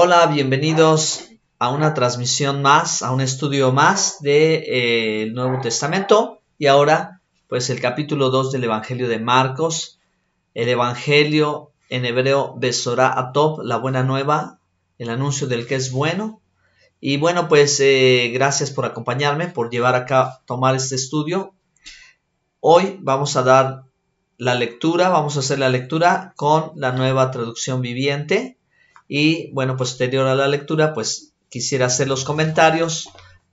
Hola, bienvenidos a una transmisión más, a un estudio más del Nuevo Testamento. Y ahora, pues el capítulo 2 del Evangelio de Marcos, el Evangelio en hebreo Besorá Atov, la buena nueva, el anuncio del que es bueno. Y bueno, pues gracias por acompañarme, por llevar acá, tomar este estudio. Hoy vamos a dar la lectura, vamos a hacer la lectura con la nueva traducción viviente. Y bueno, posterior a la lectura, pues quisiera hacer los comentarios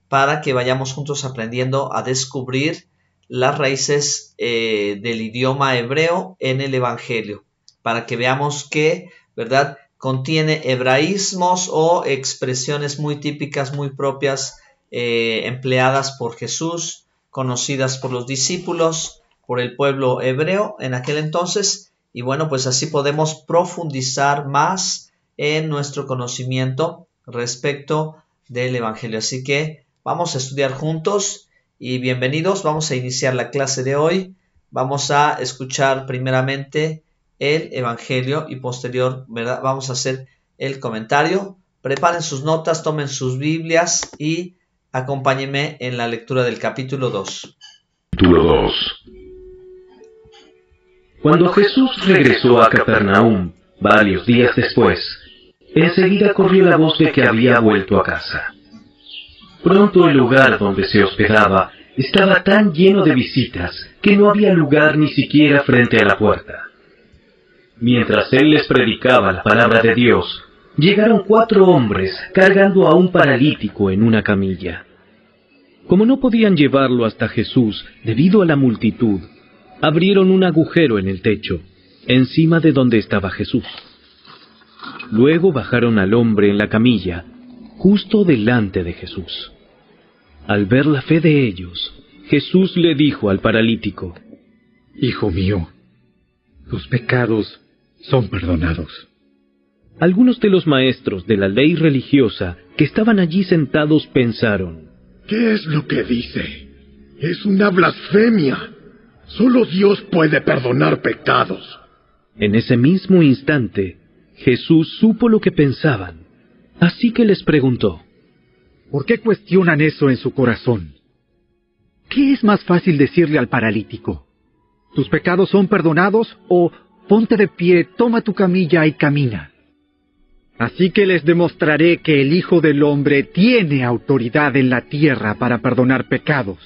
para que vayamos juntos aprendiendo a descubrir las raíces del idioma hebreo en el Evangelio, para que veamos que, ¿verdad?, contiene hebraísmos o expresiones muy típicas, muy propias, empleadas por Jesús, conocidas por los discípulos, por el pueblo hebreo en aquel entonces. Y bueno, pues así podemos profundizar más en nuestro conocimiento respecto del Evangelio. Así que vamos a estudiar juntos y bienvenidos. Vamos a iniciar la clase de hoy. Vamos a escuchar primeramente el Evangelio y posterior, ¿verdad?, vamos a hacer el comentario. Preparen sus notas, tomen sus Biblias y acompáñenme en la lectura del capítulo 2. Capítulo 2. Cuando Jesús regresó a Capernaum, varios días después, enseguida corrió la voz de que había vuelto a casa. Pronto el lugar donde se hospedaba estaba tan lleno de visitas que no había lugar ni siquiera frente a la puerta. Mientras él les predicaba la palabra de Dios, llegaron 4 hombres cargando a un paralítico en una camilla. Como no podían llevarlo hasta Jesús debido a la multitud, abrieron un agujero en el techo, encima de donde estaba Jesús. Luego bajaron al hombre en la camilla, justo delante de Jesús. Al ver la fe de ellos, Jesús le dijo al paralítico: Hijo mío, tus pecados son perdonados. Algunos de los maestros de la ley religiosa que estaban allí sentados pensaron: ¿Qué es lo que dice? Es una blasfemia. Solo Dios puede perdonar pecados. En ese mismo instante, Jesús supo lo que pensaban, así que les preguntó: ¿Por qué cuestionan eso en su corazón? ¿Qué es más fácil decirle al paralítico? ¿Tus pecados son perdonados? ¿O ponte de pie, toma tu camilla y camina? Así que les demostraré que el Hijo del Hombre tiene autoridad en la tierra para perdonar pecados.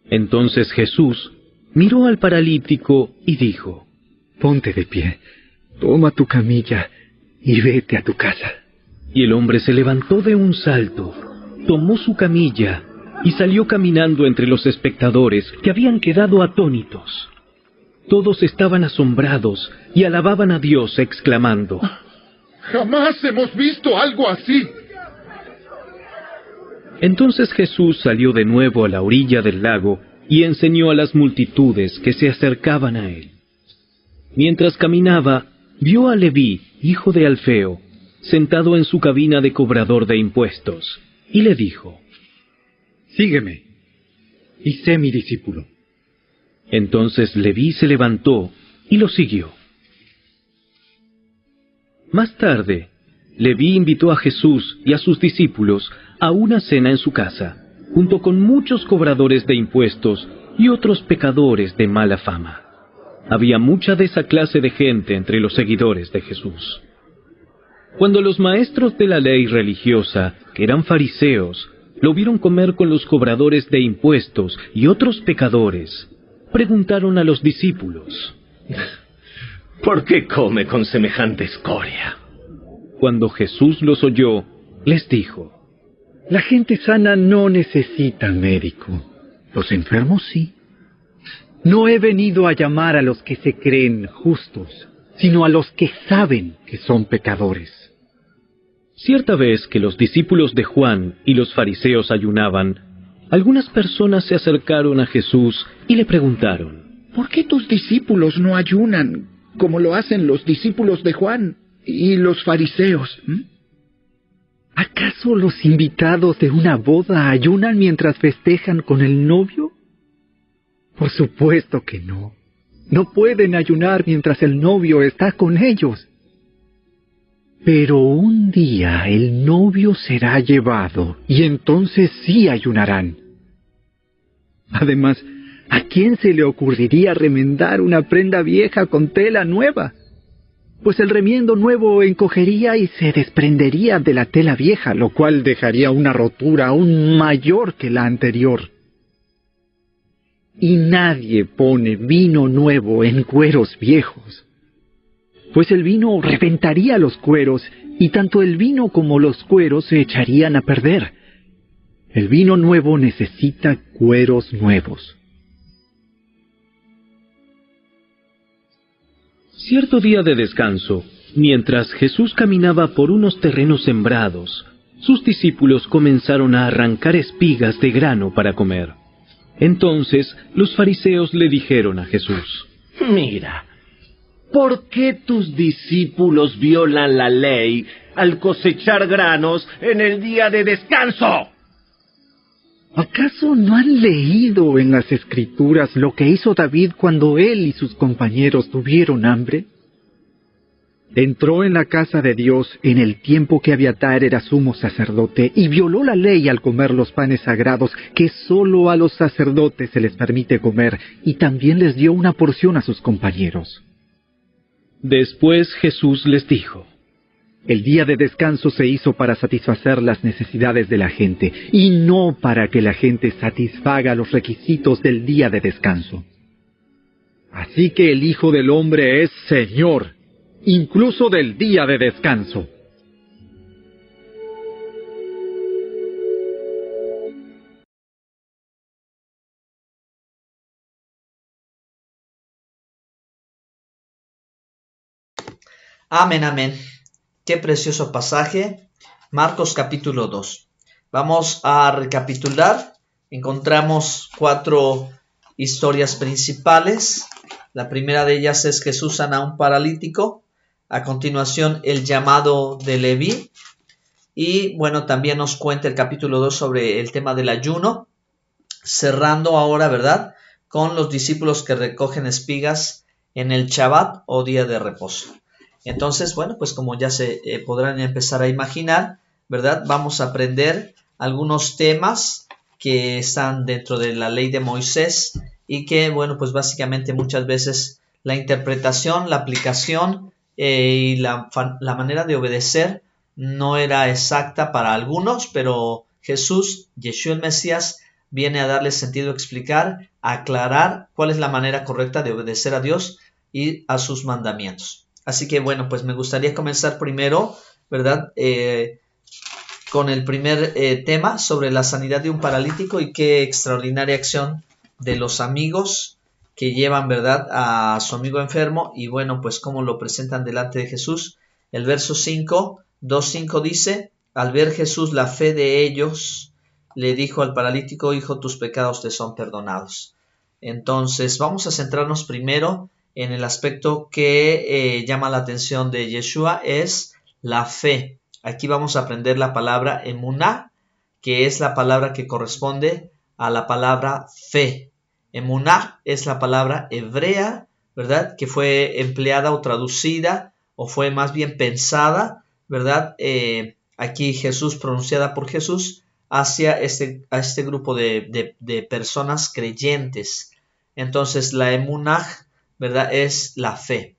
Entonces Jesús miró al paralítico y dijo: Ponte de pie, toma tu camilla y vete a tu casa. Y el hombre se levantó de un salto, tomó su camilla y salió caminando entre los espectadores, que habían quedado atónitos. Todos estaban asombrados y alababan a Dios exclamando: ¡Jamás hemos visto algo así! Entonces Jesús salió de nuevo a la orilla del lago y enseñó a las multitudes que se acercaban a él. Mientras caminaba, vio a Leví, hijo de Alfeo, sentado en su cabina de cobrador de impuestos, y le dijo: Sígueme, y sé mi discípulo. Entonces Leví se levantó y lo siguió. Más tarde, Leví invitó a Jesús y a sus discípulos a una cena en su casa, junto con muchos cobradores de impuestos y otros pecadores de mala fama. Había mucha de esa clase de gente entre los seguidores de Jesús. Cuando los maestros de la ley religiosa, que eran fariseos, lo vieron comer con los cobradores de impuestos y otros pecadores, preguntaron a los discípulos: ¿Por qué come con semejante escoria? Cuando Jesús los oyó, les dijo: La gente sana no necesita médico. Los enfermos sí. No he venido a llamar a los que se creen justos, sino a los que saben que son pecadores. Cierta vez que los discípulos de Juan y los fariseos ayunaban, algunas personas se acercaron a Jesús y le preguntaron: ¿Por qué tus discípulos no ayunan como lo hacen los discípulos de Juan y los fariseos? ¿Acaso los invitados de una boda ayunan mientras festejan con el novio? Por supuesto que no. No pueden ayunar mientras el novio está con ellos. Pero un día el novio será llevado, y entonces sí ayunarán. Además, ¿a quién se le ocurriría remendar una prenda vieja con tela nueva? Pues el remiendo nuevo encogería y se desprendería de la tela vieja, lo cual dejaría una rotura aún mayor que la anterior. Y nadie pone vino nuevo en cueros viejos, pues el vino reventaría los cueros, y tanto el vino como los cueros se echarían a perder. El vino nuevo necesita cueros nuevos. Cierto día de descanso, mientras Jesús caminaba por unos terrenos sembrados, sus discípulos comenzaron a arrancar espigas de grano para comer. Entonces los fariseos le dijeron a Jesús: Mira, ¿por qué tus discípulos violan la ley al cosechar granos en el día de descanso? ¿Acaso no han leído en las Escrituras lo que hizo David cuando él y sus compañeros tuvieron hambre? Entró en la casa de Dios en el tiempo que Abiatar era sumo sacerdote y violó la ley al comer los panes sagrados que solo a los sacerdotes se les permite comer, y también les dio una porción a sus compañeros. Después Jesús les dijo: El día de descanso se hizo para satisfacer las necesidades de la gente, y no para que la gente satisfaga los requisitos del día de descanso. Así que el Hijo del Hombre es Señor, incluso del día de descanso. Amén, amén. Qué precioso pasaje. Marcos capítulo 2. Vamos a recapitular. Encontramos 4 historias principales. La primera de ellas es Jesús sana a un paralítico. A continuación, el llamado de Leví. Y bueno, también nos cuenta el capítulo 2 sobre el tema del ayuno. Cerrando ahora, ¿verdad?, con los discípulos que recogen espigas en el Shabbat o día de reposo. Entonces, bueno, pues como ya se podrán empezar a imaginar, ¿verdad?, vamos a aprender algunos temas que están dentro de la ley de Moisés y que, bueno, pues básicamente muchas veces la interpretación, la aplicación y la manera de obedecer no era exacta para algunos, pero Jesús, Yeshua el Mesías, viene a darle sentido, a explicar, a aclarar cuál es la manera correcta de obedecer a Dios y a sus mandamientos. Así que bueno, pues me gustaría comenzar primero, ¿verdad?, con el primer tema sobre la sanidad de un paralítico y qué extraordinaria acción de los amigos que llevan, ¿verdad?, a su amigo enfermo y bueno, pues cómo lo presentan delante de Jesús. El verso 2:5 dice: al ver Jesús la fe de ellos, le dijo al paralítico: hijo, tus pecados te son perdonados. Entonces vamos a centrarnos primero en el aspecto que llama la atención de Yeshua, es la fe. Aquí vamos a aprender la palabra emuná, que es la palabra que corresponde a la palabra fe. Emuná es la palabra hebrea, ¿verdad?, que fue empleada o traducida, o fue más bien pensada, ¿verdad?, aquí Jesús, pronunciada por Jesús, hacia a este grupo de personas creyentes. Entonces la emuná, ¿verdad?, es la fe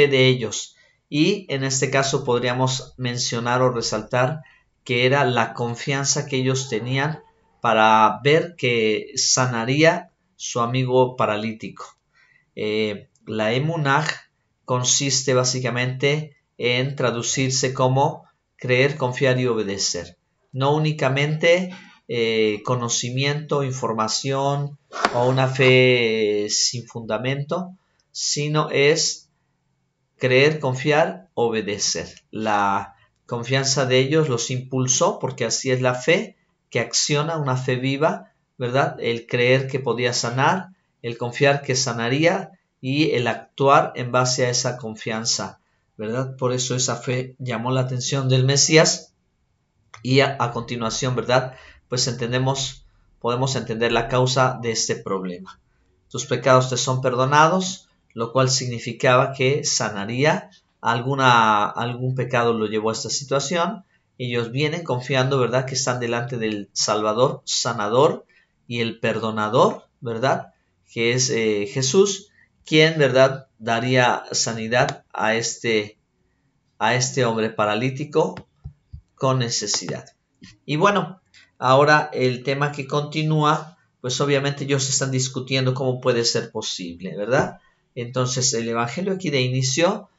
de ellos. Y en este caso podríamos mencionar o resaltar que era la confianza que ellos tenían para ver que sanaría su amigo paralítico. La emunaj consiste básicamente en traducirse como creer, confiar y obedecer. No únicamente conocimiento, información o una fe sin fundamento, sino es creer, confiar, obedecer. La confianza de ellos los impulsó, porque así es la fe, que acciona, una fe viva, ¿verdad? El creer que podía sanar, el confiar que sanaría y el actuar en base a esa confianza, ¿verdad? Por eso esa fe llamó la atención del Mesías y a continuación, ¿verdad?, pues podemos entender la causa de este problema. Tus pecados te son perdonados, lo cual significaba que sanaría algún pecado lo llevó a esta situación. Ellos vienen confiando, ¿verdad?, que están delante del Salvador, sanador y el perdonador, ¿verdad?, que es Jesús, quien, ¿verdad?, daría sanidad a este hombre paralítico con necesidad. Y bueno, ahora el tema que continúa, pues obviamente ellos están discutiendo cómo puede ser posible, ¿verdad? Entonces el Evangelio aquí de inicio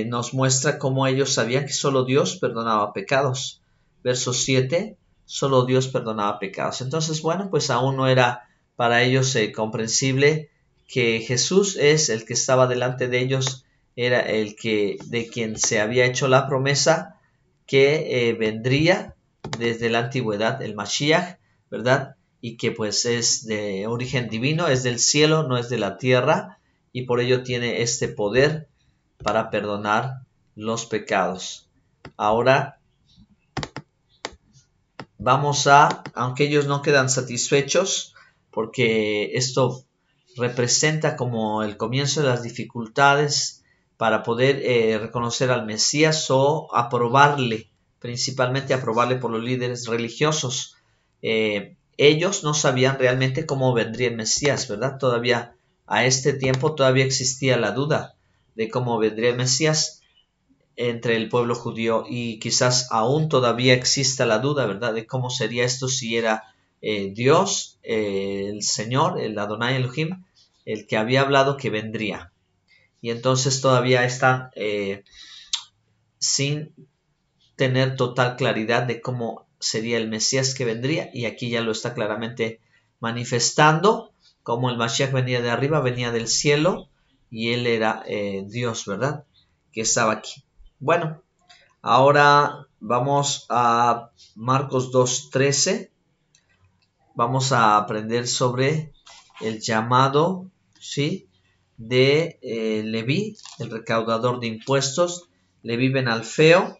nos muestra cómo ellos sabían que solo Dios perdonaba pecados. Verso 7, solo Dios perdonaba pecados. Entonces, bueno, pues aún no era para ellos comprensible que Jesús es el que estaba delante de ellos, era el que de quien se había hecho la promesa que vendría desde la antigüedad, el Mashiach, ¿verdad? Y que pues es de origen divino, es del cielo, no es de la tierra, y por ello tiene este poder para perdonar los pecados. Ahora vamos aunque ellos no quedan satisfechos, porque esto representa como el comienzo de las dificultades para poder reconocer al Mesías o aprobarle, principalmente aprobarle por los líderes religiosos. Ellos no sabían realmente cómo vendría el Mesías, ¿verdad? Todavía a este tiempo todavía existía la duda de cómo vendría el Mesías entre el pueblo judío, y quizás aún todavía exista la duda, ¿verdad?, de cómo sería esto, si era Dios, el Señor, el Adonai Elohim, el que había hablado que vendría. Y entonces todavía están sin tener total claridad de cómo sería el Mesías que vendría, y aquí ya lo está claramente manifestando, como el Mashiach venía de arriba, venía del cielo, y él era Dios, ¿verdad?, que estaba aquí. Bueno, ahora vamos a Marcos 2:13. Vamos a aprender sobre el llamado, ¿sí?, de Leví, el recaudador de impuestos. Leví ben Alfeo.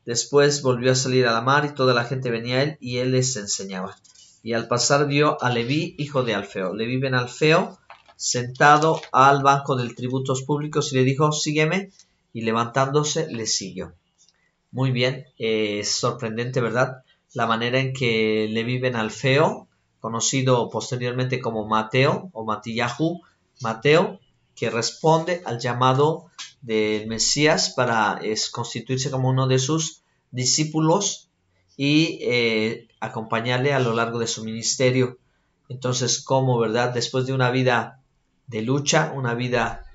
Después volvió a salir a la mar y toda la gente venía a él y él les enseñaba. Y al pasar vio a Leví, hijo de Alfeo. Leví ben Alfeo, sentado al banco de tributos públicos, y le dijo: sígueme. Y levantándose le siguió. Muy bien, es sorprendente, ¿verdad?, la manera en que Leví ben Alfeo, conocido posteriormente como Mateo o Matillahu, Mateo, que responde al llamado del Mesías para constituirse como uno de sus discípulos y acompañarle a lo largo de su ministerio. Entonces, como, ¿verdad?, después de una vida de lucha, una vida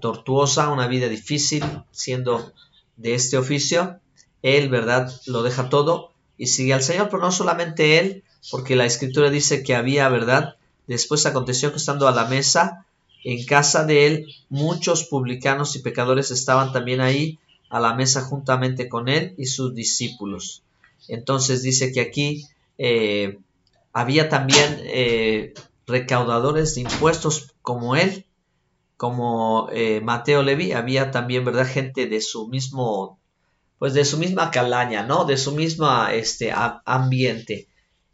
tortuosa, una vida difícil, siendo de este oficio, él, ¿verdad?, lo deja todo y sigue al Señor. Pero no solamente él, porque la Escritura dice que había, ¿verdad?, después aconteció que estando a la mesa en casa de él, muchos publicanos y pecadores estaban también ahí a la mesa juntamente con él y sus discípulos. Entonces dice que aquí había también recaudadores de impuestos como él, como Mateo Leví. Había también, ¿verdad?, gente de su mismo, pues de su misma calaña, ¿no?, de su misma ambiente.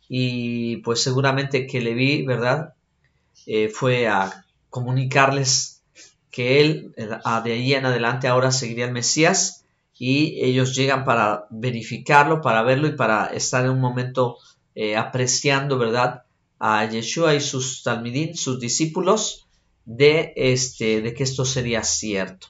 Y pues seguramente que Leví, ¿verdad?, fue a comunicarles que él de ahí en adelante ahora seguiría el Mesías, y ellos llegan para verificarlo, para verlo y para estar en un momento apreciando, ¿verdad?, a Yeshua y sus talmidín, sus discípulos, de que esto sería cierto.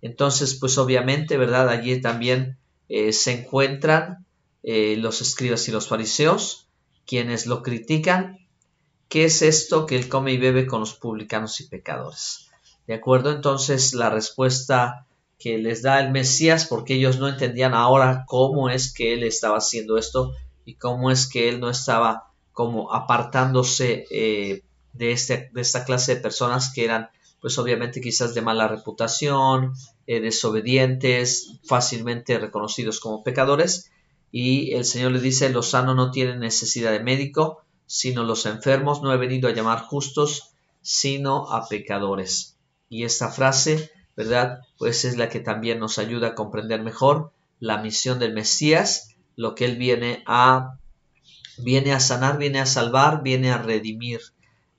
Entonces, pues obviamente, ¿verdad?, allí también se encuentran los escribas y los fariseos, quienes lo critican. ¿Qué es esto que él come y bebe con los publicanos y pecadores? ¿De acuerdo? Entonces, la respuesta que les da el Mesías, porque ellos no entendían ahora cómo es que él estaba haciendo esto y cómo es que él no estaba como apartándose de esta clase de personas que eran, pues obviamente quizás de mala reputación, desobedientes, fácilmente reconocidos como pecadores. Y el Señor les dice: los sanos no tienen necesidad de médico, sino los enfermos. No he venido a llamar justos, sino a pecadores. Y esta frase, ¿verdad?, pues es la que también nos ayuda a comprender mejor la misión del Mesías, lo que él viene a sanar, viene a salvar, viene a redimir.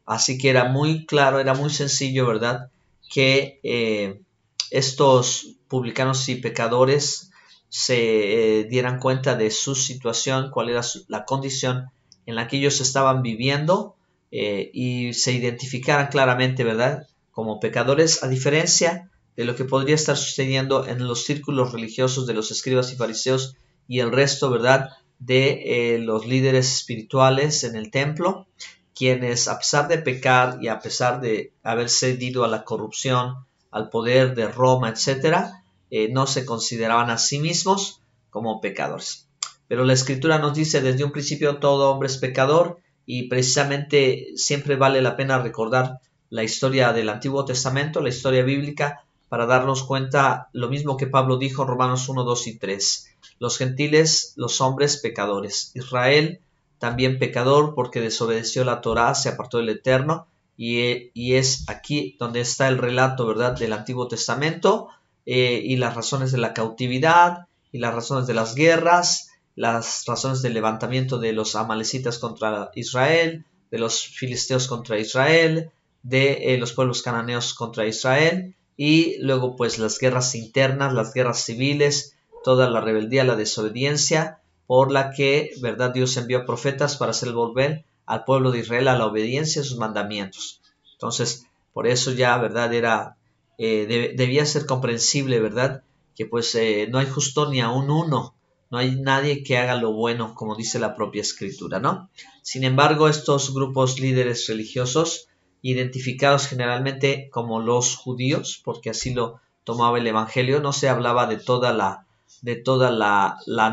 Así que era muy claro, era muy sencillo, ¿verdad?, que estos publicanos y pecadores se dieran cuenta de su situación, cuál era la condición en la que ellos estaban viviendo, y se identificaran claramente, ¿verdad?, como pecadores, a diferencia de lo que podría estar sucediendo en los círculos religiosos de los escribas y fariseos y el resto, ¿verdad?, de los líderes espirituales en el templo, quienes, a pesar de pecar y a pesar de haber cedido a la corrupción, al poder de Roma, etcétera, no se consideraban a sí mismos como pecadores. Pero la Escritura nos dice desde un principio todo hombre es pecador, y precisamente siempre vale la pena recordar la historia del Antiguo Testamento, la historia bíblica, para darnos cuenta lo mismo que Pablo dijo en Romanos 1, 2 y 3. Los gentiles, los hombres pecadores. Israel también pecador porque desobedeció la Torá, se apartó del Eterno, y es aquí donde está el relato, ¿verdad?, del Antiguo Testamento, y las razones de la cautividad, y las razones de las guerras, las razones del levantamiento de los amalecitas contra Israel, de los filisteos contra Israel, de los pueblos cananeos contra Israel, y luego pues las guerras internas, las guerras civiles, toda la rebeldía, la desobediencia, por la que, ¿verdad?, Dios envió profetas para hacer volver al pueblo de Israel a la obediencia a sus mandamientos. Entonces, por eso ya, ¿verdad?, debía ser comprensible, ¿verdad?, que pues no hay justo ni aún uno, no hay nadie que haga lo bueno, como dice la propia Escritura, ¿no? Sin embargo, estos grupos líderes religiosos, identificados generalmente como los judíos, porque así lo tomaba el Evangelio, no se hablaba de toda la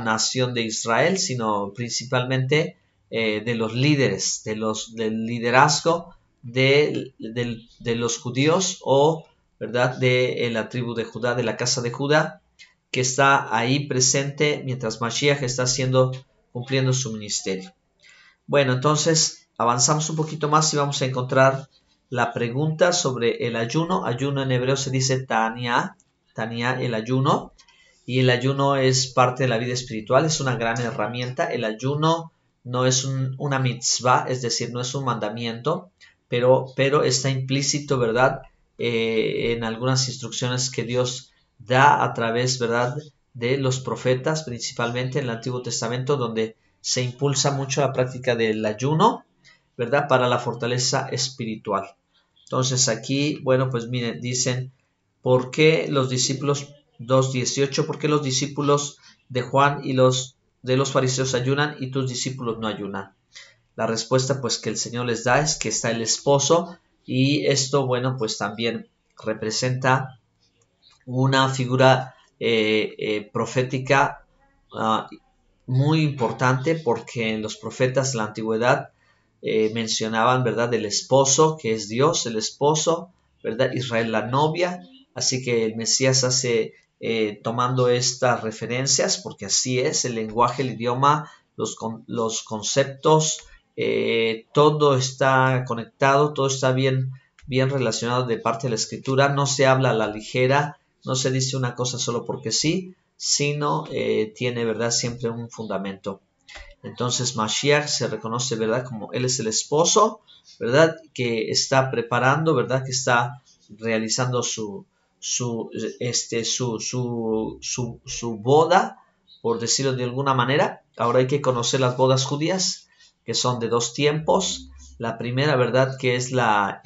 nación de Israel, sino principalmente de los líderes, del liderazgo de los judíos, o, ¿verdad?, de la tribu de Judá, de la casa de Judá, que está ahí presente mientras Mashiach está cumpliendo su ministerio. Bueno, entonces avanzamos un poquito más y vamos a encontrar la pregunta sobre el ayuno. Ayuno en hebreo se dice Tania, el ayuno, y el ayuno es parte de la vida espiritual, es una gran herramienta. El ayuno no es una mitzvah, es decir, no es un mandamiento, pero está implícito, ¿verdad?, en algunas instrucciones que Dios da a través, ¿verdad?, de los profetas, principalmente en el Antiguo Testamento, donde se impulsa mucho la práctica del ayuno, ¿verdad?, para la fortaleza espiritual. Entonces aquí, bueno, pues miren, dicen, ¿por qué los discípulos 2.18, por qué los discípulos de Juan y los de los fariseos ayunan y tus discípulos no ayunan? La respuesta pues que el Señor les da es que está el esposo, y esto, bueno, pues también representa una figura profética muy importante, porque en los profetas de la antigüedad mencionaban, ¿verdad?, del esposo, que es Dios, el esposo, ¿verdad?, Israel la novia. Así que el Mesías hace, tomando estas referencias, porque así es el lenguaje, el idioma, los conceptos, todo está conectado, todo está bien relacionado de parte de la Escritura. No se habla a la ligera, no se dice una cosa solo porque sí, sino tiene, ¿verdad?, siempre un fundamento. Entonces Mashiach se reconoce, ¿verdad?, como Él es el esposo, ¿verdad?, que está preparando, ¿verdad?, que está realizando su boda, por decirlo de alguna manera. Ahora hay que conocer las bodas judías, que son de dos tiempos. La primera, ¿verdad?, que es la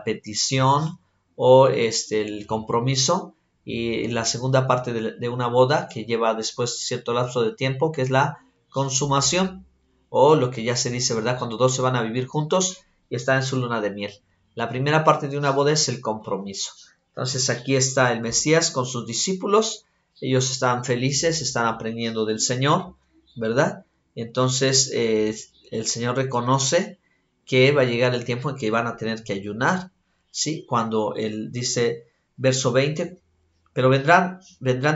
petición o el compromiso, y la segunda parte de una boda que lleva después cierto lapso de tiempo, que es la consumación, o lo que ya se dice, ¿verdad?, cuando dos se van a vivir juntos y están en su luna de miel. La primera parte de una boda es el compromiso. Entonces aquí está el Mesías con sus discípulos, ellos están felices, están aprendiendo del Señor, ¿verdad? Entonces el Señor reconoce que va a llegar el tiempo en que van a tener que ayunar, ¿sí? Cuando Él dice, verso 20, pero vendrán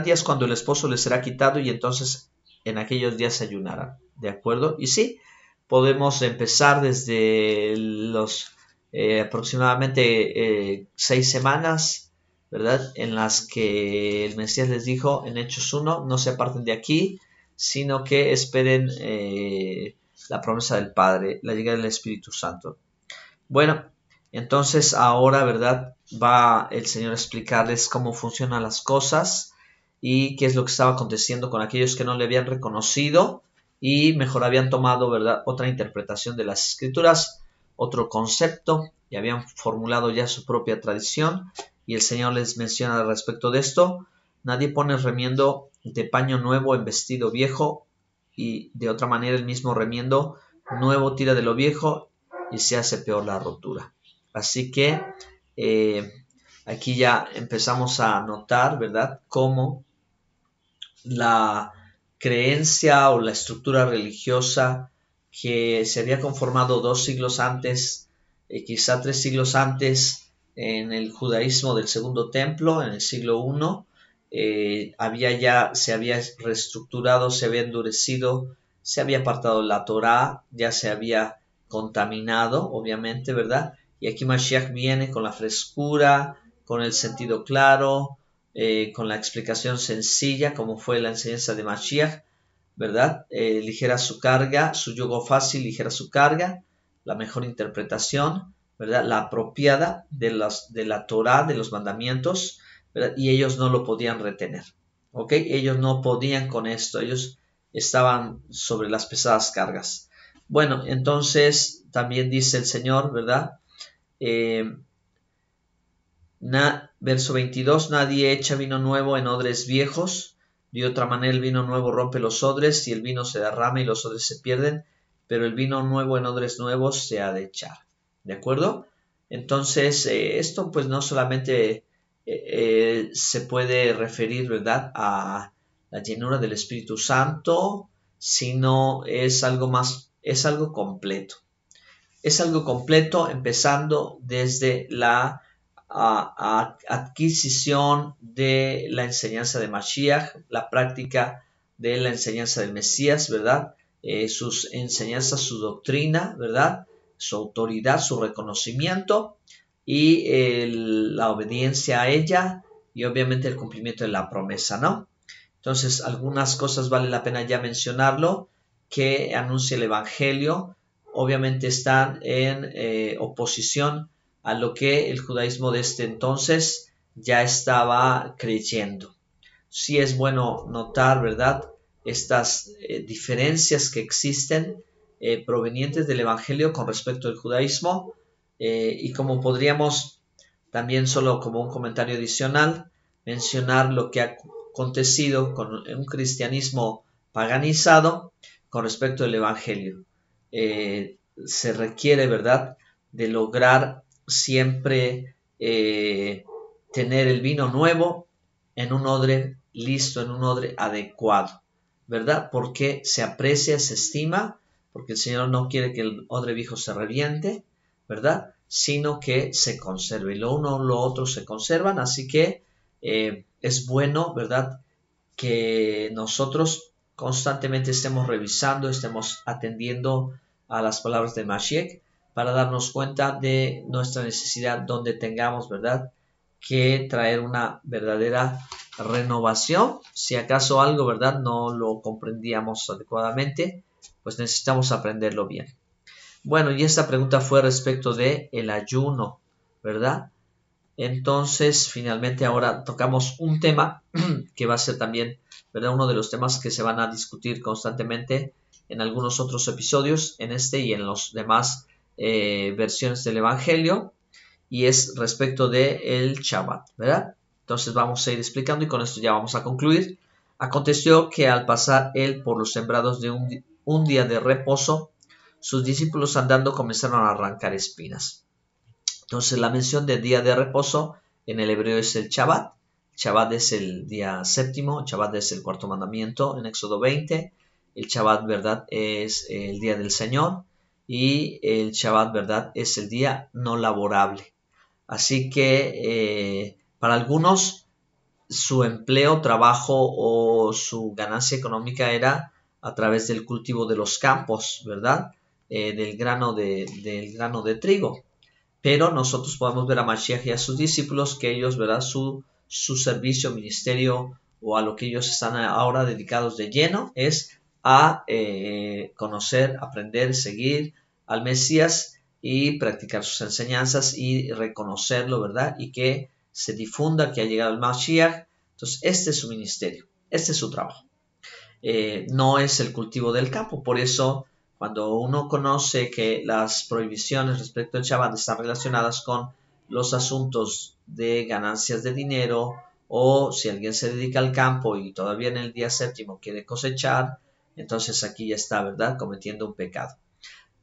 días cuando el esposo les será quitado, y entonces en aquellos días se ayunarán, ¿de acuerdo? Y sí, podemos empezar desde los aproximadamente 6 semanas, ¿verdad?, en las que el Mesías les dijo en Hechos 1, no se aparten de aquí, sino que esperen la promesa del Padre, la llegada del Espíritu Santo. Bueno, Entonces ahora, ¿verdad? Va el Señor a explicarles cómo funcionan las cosas y qué es lo que estaba aconteciendo con aquellos que no le habían reconocido y mejor habían tomado, ¿verdad?, otra interpretación de las Escrituras, otro concepto, y habían formulado ya su propia tradición. Y el Señor les menciona al respecto de esto: nadie pone remiendo de paño nuevo en vestido viejo, y de otra manera el mismo remiendo nuevo tira de lo viejo y se hace peor la rotura. Así que aquí ya empezamos a notar, ¿verdad?, cómo la creencia o la estructura religiosa que se había conformado 2 siglos antes, quizá 3 siglos antes, en el judaísmo del Segundo Templo, en el siglo I, se había reestructurado, se había endurecido, se había apartado la Torá, ya se había contaminado, obviamente, ¿verdad? Y aquí Mashiach viene con la frescura, con el sentido claro, con la explicación sencilla, como fue la enseñanza de Mashiach, ¿verdad? Ligera su carga, su yugo fácil, ligera su carga, la mejor interpretación, ¿verdad?, la apropiada de la Torá, de los mandamientos, ¿verdad? Y ellos no lo podían retener, ¿ok? Ellos no podían con esto, ellos estaban sobre las pesadas cargas. Bueno, entonces también dice el Señor, ¿verdad? Verso 22, nadie echa vino nuevo en odres viejos, de otra manera el vino nuevo rompe los odres y el vino se derrama y los odres se pierden, pero el vino nuevo en odres nuevos se ha de echar. ¿De acuerdo? Entonces, esto pues no solamente se puede referir, ¿verdad?, a la llenura del Espíritu Santo, sino es algo más, es algo completo. Es algo completo, empezando desde la adquisición de la enseñanza de Mashiach, la práctica de la enseñanza del Mesías, ¿verdad? Sus enseñanzas, su doctrina, ¿verdad?, su autoridad, su reconocimiento y la obediencia a ella, y obviamente el cumplimiento de la promesa, ¿no? Entonces, algunas cosas vale la pena ya mencionarlo, que anuncia el Evangelio. Obviamente están en oposición a lo que el judaísmo de este entonces ya estaba creyendo. Sí es bueno notar, ¿verdad?, estas diferencias que existen provenientes del Evangelio con respecto al judaísmo, y como podríamos también, solo como un comentario adicional, mencionar lo que ha acontecido con un cristianismo paganizado con respecto al Evangelio. Se requiere, ¿verdad?, de lograr siempre tener el vino nuevo en un odre listo, en un odre adecuado, ¿verdad? Porque se aprecia, se estima, porque el Señor no quiere que el odre viejo se reviente, ¿verdad?, sino que se conserve. Lo uno o lo otro se conservan, así que es bueno, ¿verdad?, que nosotros constantemente estemos revisando, estemos atendiendo a las palabras de Mashiach para darnos cuenta de nuestra necesidad, donde tengamos, ¿verdad?, que traer una verdadera renovación. Si acaso algo, ¿verdad?, no lo comprendíamos adecuadamente, pues necesitamos aprenderlo bien. Bueno, y esta pregunta fue respecto de el ayuno, ¿verdad? Entonces, finalmente ahora tocamos un tema que va a ser también, ¿verdad?, uno de los temas que se van a discutir constantemente en algunos otros episodios, en este y en los demás versiones del Evangelio, y es respecto de el Shabbat, ¿verdad? Entonces vamos a ir explicando y con esto ya vamos a concluir. Aconteció que al pasar él por los sembrados de un día de reposo, sus discípulos andando comenzaron a arrancar espinas. Entonces la mención de día de reposo en el hebreo es el Shabbat. Shabbat es el día séptimo, Shabbat es el cuarto mandamiento en Éxodo 20. El Shabbat, ¿verdad?, es el día del Señor, y el Shabbat, ¿verdad?, es el día no laborable. Así que para algunos su empleo, trabajo o su ganancia económica era a través del cultivo de los campos, ¿verdad?, del grano de trigo. Pero nosotros podemos ver a Mashiach y a sus discípulos que ellos, ¿verdad?, su servicio, ministerio, o a lo que ellos están ahora dedicados de lleno es a conocer, aprender, seguir al Mesías, y practicar sus enseñanzas y reconocerlo, ¿verdad? Y que se difunda que ha llegado el Mashiach. Entonces, este es su ministerio, este es su trabajo. No es el cultivo del campo. Por eso, cuando uno conoce que las prohibiciones respecto al Shabbat están relacionadas con los asuntos de ganancias de dinero, o si alguien se dedica al campo y todavía en el día séptimo quiere cosechar, entonces aquí ya está, ¿verdad?, cometiendo un pecado.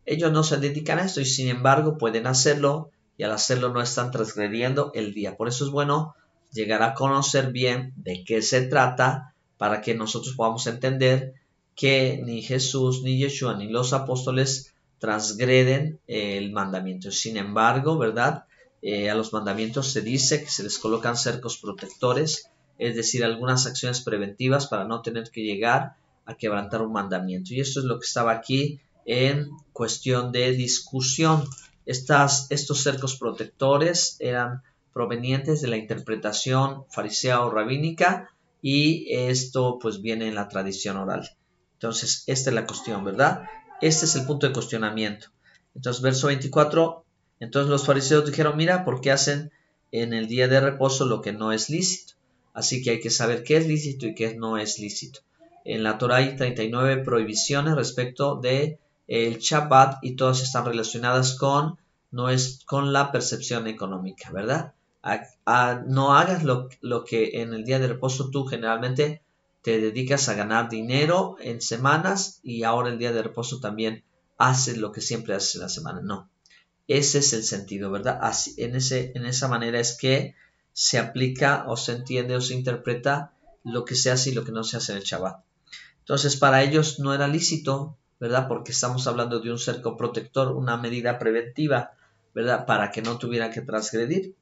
Ellos no se dedican a esto y sin embargo pueden hacerlo, y al hacerlo no están transgrediendo el día. Por eso es bueno llegar a conocer bien de qué se trata, para que nosotros podamos entender que ni Jesús, ni Yeshua, ni los apóstoles transgreden el mandamiento. Sin embargo, ¿verdad?, a los mandamientos se dice que se les colocan cercos protectores, es decir, algunas acciones preventivas para no tener que llegar a quebrantar un mandamiento. Y esto es lo que estaba aquí en cuestión de discusión. Estos cercos protectores eran provenientes de la interpretación farisea o rabínica, y esto pues viene en la tradición oral. Entonces, esta es la cuestión, ¿verdad? Este es el punto de cuestionamiento. Entonces, verso 24, entonces los fariseos dijeron, mira, ¿por qué hacen en el día de reposo lo que no es lícito? Así que hay que saber qué es lícito y qué no es lícito. En la Torá hay 39 prohibiciones respecto de el Shabbat, y todas están relacionadas con la percepción económica, ¿verdad? No hagas lo que en el día de reposo tú generalmente te dedicas a ganar dinero en semanas, y ahora el día de reposo también haces lo que siempre haces en la semana. No, ese es el sentido, ¿verdad? Así, en esa manera es que se aplica o se entiende o se interpreta lo que se hace y lo que no se hace en el Shabbat. Entonces, para ellos no era lícito, ¿verdad? Porque estamos hablando de un cerco protector, una medida preventiva, ¿verdad?, para que no tuvieran que transgredir.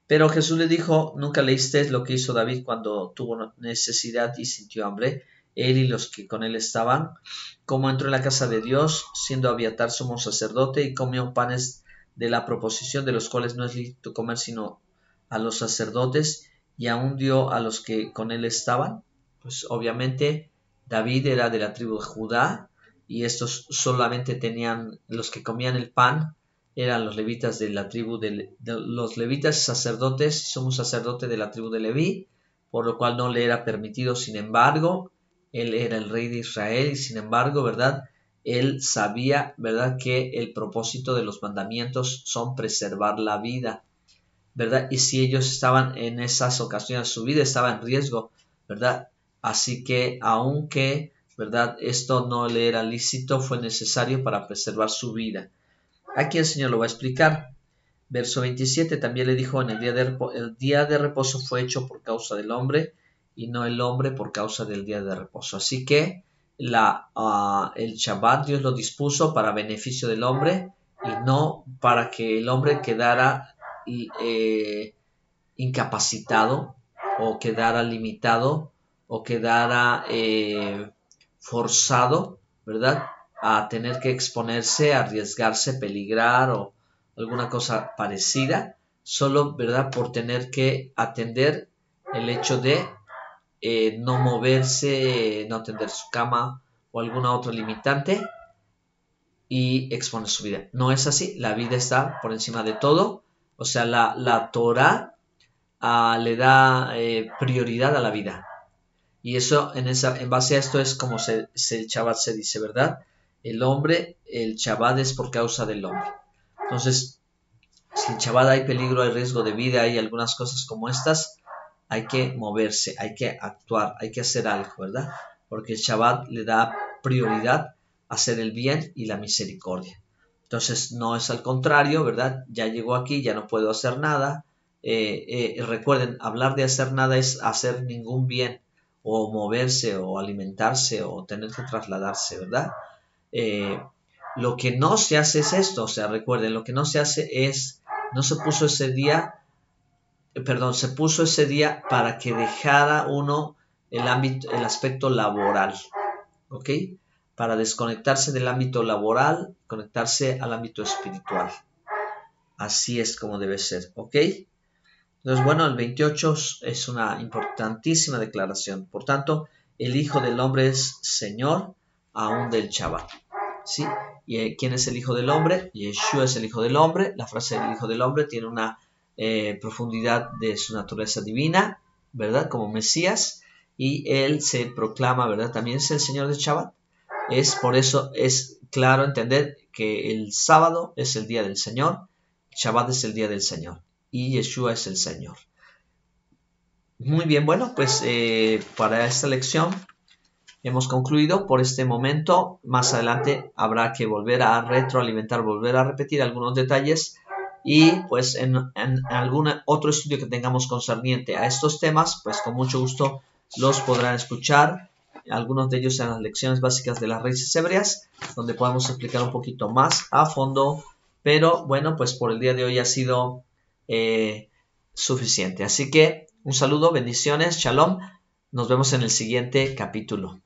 Pero Jesús le dijo, ¿nunca leíste lo que hizo David cuando tuvo necesidad y sintió hambre? Él y los que con él estaban, cómo entró en la casa de Dios, siendo Abiatar sumo sacerdote, y comió panes de la proposición, de los cuales no es lícito comer sino a los sacerdotes, y aún dio a los que con él estaban. Pues obviamente David era de la tribu de Judá, y estos solamente tenían, los que comían el pan eran los levitas de la tribu de los levitas, sacerdotes, sumo sacerdote de la tribu de Leví, por lo cual no le era permitido. Sin embargo, él era el rey de Israel, y sin embargo, ¿verdad?, él sabía, ¿verdad?, que el propósito de los mandamientos son preservar la vida, ¿verdad? Y si ellos estaban en esas ocasiones, su vida estaba en riesgo, ¿verdad? Así que, aunque, ¿verdad?, esto no le era lícito, fue necesario para preservar su vida. Aquí el Señor lo va a explicar. Verso 27, también le dijo, en el día de reposo fue hecho por causa del hombre, y no el hombre por causa del día de reposo. Así que el Shabbat Dios lo dispuso para beneficio del hombre, y no para que el hombre quedara incapacitado, o quedara limitado, o quedara forzado, ¿verdad?, a tener que exponerse, arriesgarse, peligrar o alguna cosa parecida, solo, ¿verdad?, por tener que atender el hecho de no moverse, no atender su cama o alguna otra limitante, y exponer su vida. No es así, la vida está por encima de todo. O sea, la Torah le da prioridad a la vida. Y eso, en base a esto es como el Shabbat se dice, ¿verdad? El Shabbat es por causa del hombre. Entonces, si en Shabbat hay peligro, hay riesgo de vida, hay algunas cosas como estas, hay que moverse, hay que actuar, hay que hacer algo, ¿verdad? Porque el Shabbat le da prioridad a hacer el bien y la misericordia. Entonces, no es al contrario, ¿verdad? Ya llegó aquí, ya no puedo hacer nada. Recuerden, hablar de hacer nada es hacer ningún bien, o moverse, o alimentarse, o tener que trasladarse, ¿verdad? Lo que no se hace es esto. O sea, recuerden, lo que no se hace es, no se puso ese día, se puso ese día para que dejara uno el aspecto laboral, ¿ok? Para desconectarse del ámbito laboral, conectarse al ámbito espiritual. Así es como debe ser, ¿ok? Entonces, bueno, el 28 es una importantísima declaración. Por tanto, el Hijo del Hombre es Señor aún del Shabbat. ¿sí? Y ¿quién es el Hijo del Hombre? Yeshua es el Hijo del Hombre. La frase del Hijo del Hombre tiene una profundidad de su naturaleza divina, ¿verdad? Como Mesías. Y Él se proclama, ¿verdad? También es el Señor de Shabbat. Por eso es claro entender que el sábado es el día del Señor, Shabbat es el día del Señor y Yeshua es el Señor. Muy bien, bueno, pues para esta lección hemos concluido por este momento. Más adelante habrá que volver a retroalimentar, volver a repetir algunos detalles y pues en algún otro estudio que tengamos concerniente a estos temas, pues con mucho gusto los podrán escuchar. Algunos de ellos en las lecciones básicas de las raíces hebreas, donde podemos explicar un poquito más a fondo, pero bueno, pues por el día de hoy ha sido suficiente. Así que un saludo, bendiciones, shalom, nos vemos en el siguiente capítulo.